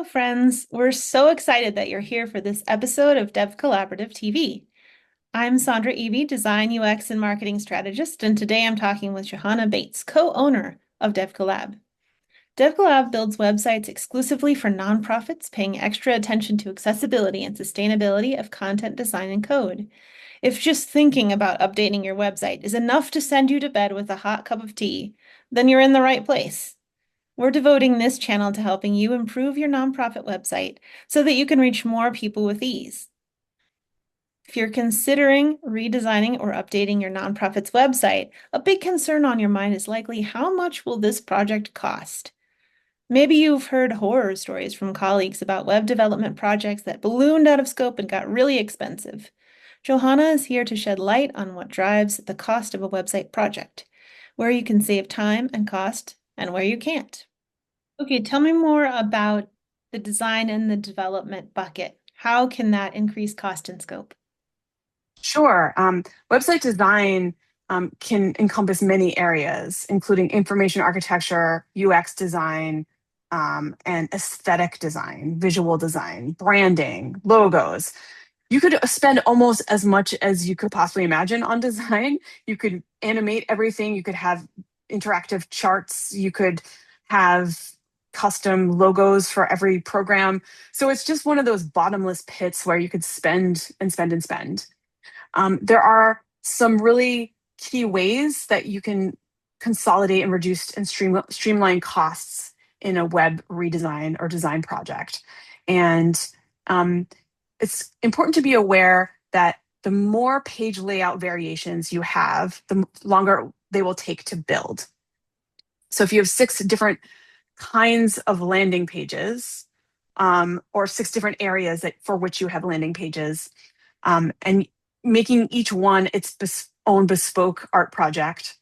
friends. We're so excited that you're here for this episode of Dev Collaborative TV. I'm Sandra Eby, Design, UX, and Marketing Strategist, and today I'm talking with Johanna Bates, co-owner of DevCollab. DevCollab builds websites exclusively for nonprofits, paying extra attention to accessibility and sustainability of content design and code. If just thinking about updating your website is enough to send you to bed with a hot cup of tea, then you're in the right place. We're devoting this channel to helping you improve your nonprofit website so that you can reach more people with ease. If you're considering redesigning or updating your nonprofit's website, a big concern on your mind is likely how much will this project cost? Maybe you've heard horror stories from colleagues about web development projects that ballooned out of scope and got really expensive. Johanna is here to shed light on what drives the cost of a website project, where you can save time and cost, and where you can't. Okay, tell me more about the design and the development bucket. How can that increase cost and scope? Sure. Website design can encompass many areas, including information architecture, UX design, and aesthetic design, visual design, branding, logos. You could spend almost as much as you could possibly imagine on design. You could animate everything. You could have interactive charts. You could have custom logos for every program. So it's just one of those bottomless pits where you could spend and spend and spend. There are some really key ways that you can consolidate and reduce and streamline costs in a web redesign or design project. And it's important to be aware that the more page layout variations you have, the longer they will take to build. So if you have 6 different kinds of landing pages, or 6 different areas for which you have landing pages, and making each one its own bespoke art project,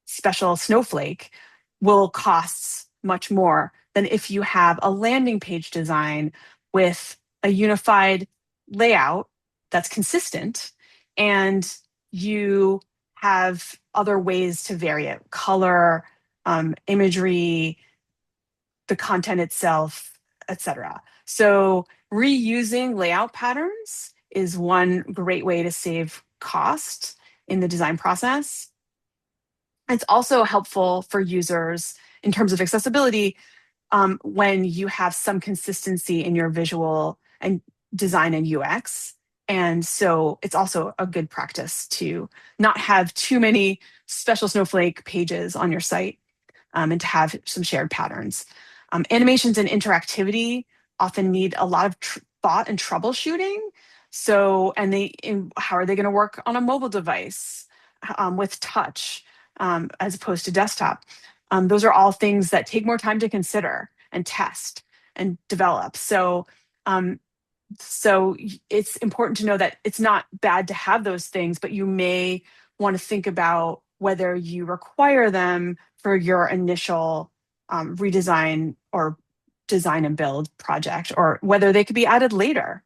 special snowflake, will cost much more than if you have a landing page design with a unified layout that's consistent, and you have other ways to vary it: color, imagery, the content itself, etc. So reusing layout patterns is one great way to save cost in the design process. It's also helpful for users in terms of accessibility when you have some consistency in your visual and design and UX. And so it's also a good practice to not have too many special snowflake pages on your site, and to have some shared patterns. Animations and interactivity often need a lot of thought and troubleshooting. So, how are they going to work on a mobile device with touch as opposed to desktop? Those are all things that take more time to consider and test and develop. So it's important to know that it's not bad to have those things, but you may want to think about whether you require them for your initial redesign or design and build project, or whether they could be added later.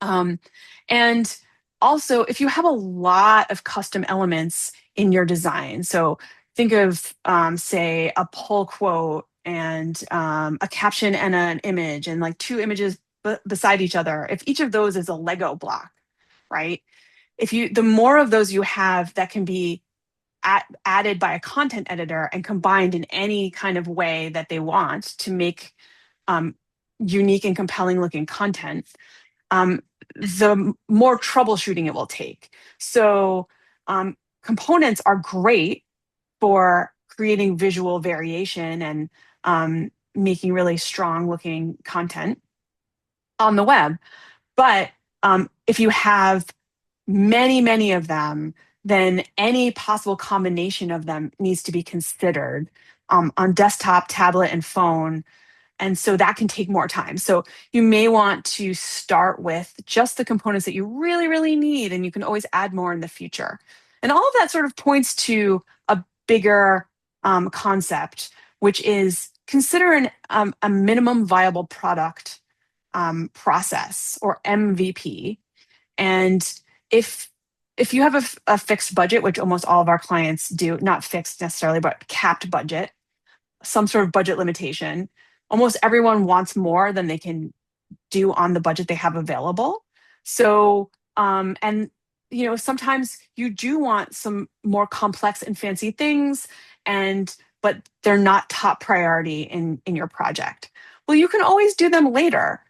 And also, if you have a lot of custom elements in your design, so think of, say, a pull quote and a caption and an image, and like 2 images beside each other. If each of those is a Lego block, right? The more of those you have that can be added by a content editor and combined in any kind of way that they want to make unique and compelling looking content, the more troubleshooting it will take. So components are great for creating visual variation and making really strong looking content on the web. But if you have many, many of them, then any possible combination of them needs to be considered on desktop, tablet, and phone. And so that can take more time. So you may want to start with just the components that you really, really need, and you can always add more in the future. And all of that sort of points to a bigger concept, which is consider a minimum viable product process, or MVP. And if you have a fixed budget, which almost all of our clients do, not fixed necessarily, but capped budget, some sort of budget limitation, almost everyone wants more than they can do on the budget they have available. So, and sometimes you do want some more complex and fancy things, and but they're not top priority in your project. Well, you can always do them later.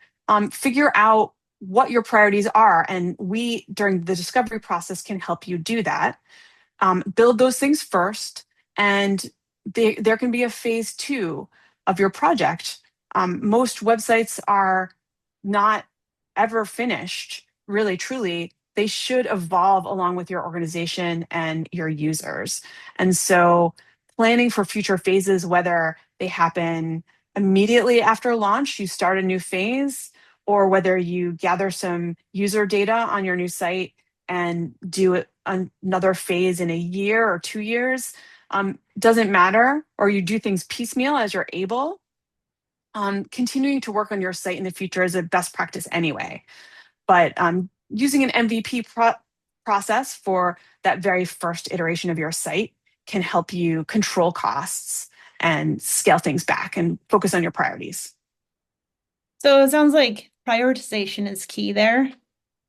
Figure out what your priorities are, and we during the discovery process can help you do that. Build those things first, and there can be a phase two of your project. Most websites are not ever finished, really, truly. They should evolve along with your organization and your users. And so, planning for future phases, whether they happen immediately after launch, you start a new phase, or whether you gather some user data on your new site and do another phase in a year or 2 years, doesn't matter, or you do things piecemeal as you're able. Continuing to work on your site in the future is a best practice anyway. But using an MVP process for that very first iteration of your site can help you control costs and scale things back and focus on your priorities. So it sounds like prioritization is key there.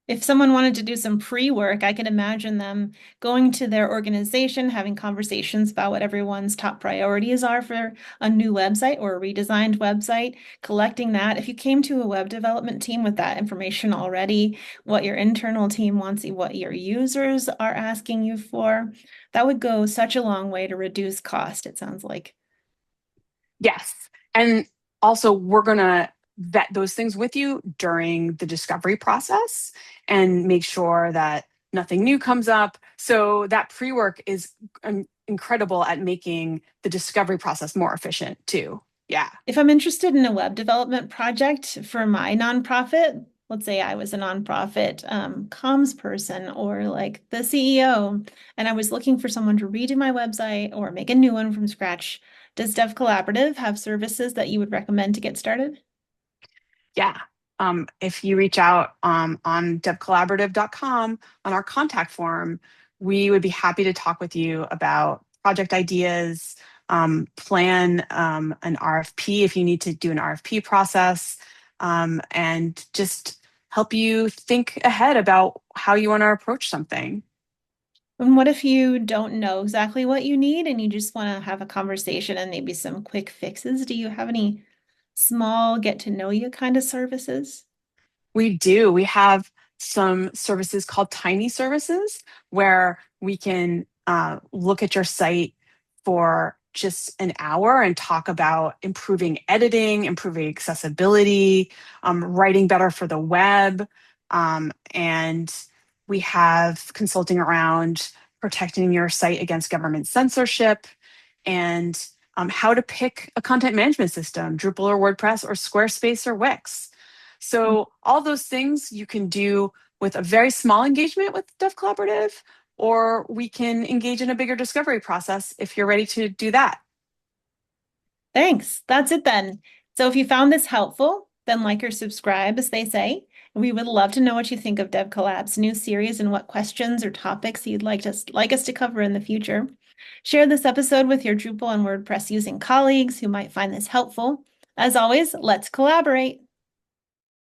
If someone wanted to do some pre-work, I could imagine them going to their organization, having conversations about what everyone's top priorities are for a new website or a redesigned website, collecting that. If you came to a web development team with that information already, what your internal team wants, what your users are asking you for, that would go such a long way to reduce cost, it sounds like. Yes. And also, we're going to vet those things with you during the discovery process and make sure that nothing new comes up. So, that pre work is incredible at making the discovery process more efficient, too. Yeah. If I'm interested in a web development project for my nonprofit, let's say I was a nonprofit comms person or like the CEO, and I was looking for someone to redo my website or make a new one from scratch, does DevCollaborative have services that you would recommend to get started? Yeah. If you reach out on devcollaborative.com on our contact form, we would be happy to talk with you about project ideas, plan an RFP if you need to do an RFP process, and just help you think ahead about how you want to approach something. And what if you don't know exactly what you need and you just want to have a conversation and maybe some quick fixes? Do you have any small get to know you kind of services? We do. We have some services called tiny services where we can look at your site for just an hour and talk about improving editing, improving accessibility, writing better for the web. And we have consulting around protecting your site against government censorship and how to pick a content management system, Drupal or WordPress or Squarespace or Wix. So all those things you can do with a very small engagement with Dev Collaborative, or we can engage in a bigger discovery process if you're ready to do that. Thanks. That's it then. So if you found this helpful, then like or subscribe, as they say. We would love to know what you think of DevCollab's new series and what questions or topics you'd like us to cover in the future. Share this episode with your Drupal and WordPress using colleagues who might find this helpful. As always, let's collaborate.